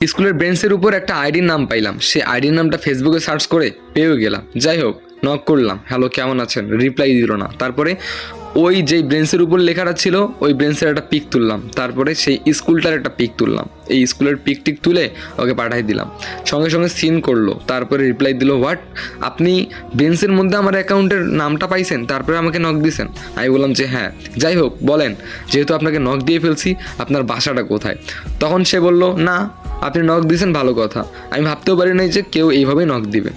স্কুলের বেঞ্চের উপর একটা আইডির নাম পাইলাম, সেই আইডির নামটা ফেসবুকে সার্চ করে পেয়েও গেলাম। যাই হোক, নক করলাম, হ্যালো কেমন আছেন, রিপ্লাই দিল না। তারপরে ওই যেই ব্রেঞ্চের উপর লেখাটা ছিল ওই ব্রেঞ্চের একটা পিক তুললাম, তারপরে সেই স্কুলটার একটা পিক তুললাম, এই স্কুলের পিক টিক তুলে ওকে পাঠাই দিলাম। সঙ্গে সঙ্গে সিন করলো, তারপরে রিপ্লাই দিল, হোয়াট, আপনি বেঞ্চের মধ্যে আমার অ্যাকাউন্টের নামটা পাইছেন তারপরে আমাকে নক দিয়েছেন? আমি বললাম যে হ্যাঁ। যাই হোক বলেন, যেহেতু আপনাকে নক দিয়ে ফেলছি আপনার বাসাটা কোথায়? তখন সে বলল, না আপনি নক দিয়েছেন ভালো কথা, আমি ভাবতেও পারি নাই যে কেউ এইভাবেই নক দিবে।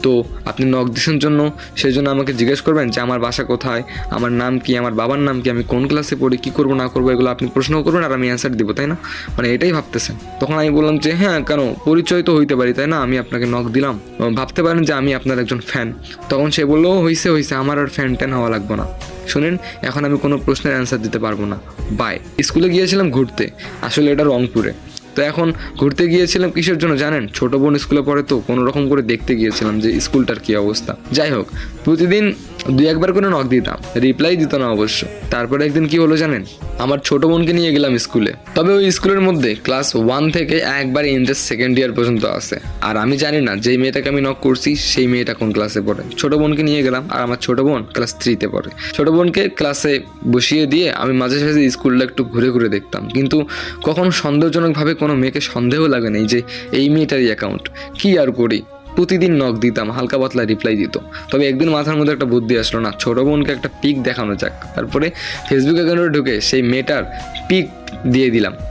তো আপনি নক দিয়েছেন জন্য সেই জন্য আমাকে জিজ্ঞেস করবেন যে আমার বাসা কোথায়, আমার নাম কি, আমার বাবার নাম কি, আমি কোন ক্লাসে পড়ি, কী করবো না করবো, এগুলো আপনি প্রশ্নও করবেন আর আমি অ্যান্সার দিব, তাই না? মানে এটাই ভাবতেছেন। তখন আমি বললাম যে হ্যাঁ কেন, পরিচয় তো হইতে পারি তাই না, আমি আপনাকে নক দিলাম, ভাবতে পারেন যে আমি আপনার একজন ফ্যান। তখন সে বললো, হইছে হইছে, আমার আর ফ্যান ট্যান হওয়া লাগবে না, শুনেন এখন আমি কোনো প্রশ্নের অ্যান্সার দিতে পারবো না, বাই। স্কুলে গিয়েছিলাম ঘুরতে, আসলে এটা রংপুরে। তো এখন ঘুরতে গিয়েছিলাম কিসের জন্য জানেন? ছোট বোন স্কুলে পড়ে, তো কোনো রকম করে দেখতে গিয়েছিলাম যে স্কুলটার কী অবস্থা। যাই হোক, প্রতিদিন দুই একবার করে নক দিতাম, রিপ্লাই দিত না অবশ্য। তারপরে একদিন কি হলো জানেন, আমার ছোট বোনকে নিয়ে গেলাম স্কুলে। তবে ওই স্কুলের মধ্যে ক্লাস 1 থেকে একবারে ইন্টার সেকেন্ড ইয়ার পর্যন্ত আছে। আর আমি জানি না যেই মেয়েটাকে আমি নক করছি সেই মেয়েটা কোন ক্লাসে পড়ে। ছোট বোনকে নিয়ে গেলাম, আর আমার ছোট বোন ক্লাস 3-তে পড়ে। ছোট বোনকে ক্লাসে বসিয়ে দিয়ে আমি মাঝে সাঝে স্কুলটা একটু ঘুরে ঘুরে দেখতাম, কিন্তু কখনো সন্দেহজনকভাবে কোনো মেয়েকে সন্দেহ লাগে নাই যে এই মেয়েটারই অ্যাকাউন্ট। কি আর করি, প্রতিদিন নক দিতাম, হালকা পাতলা রিপ্লাই দিত। তবে একদিন মাথার মধ্যে একটা বুদ্ধি আসলো, না ছোট বোনকে একটা পিক দেখানো যাক। তারপরে ফেসবুক অ্যাকাউন্টে ঢুকে সেই মেয়েটার পিক দিয়ে দিলাম।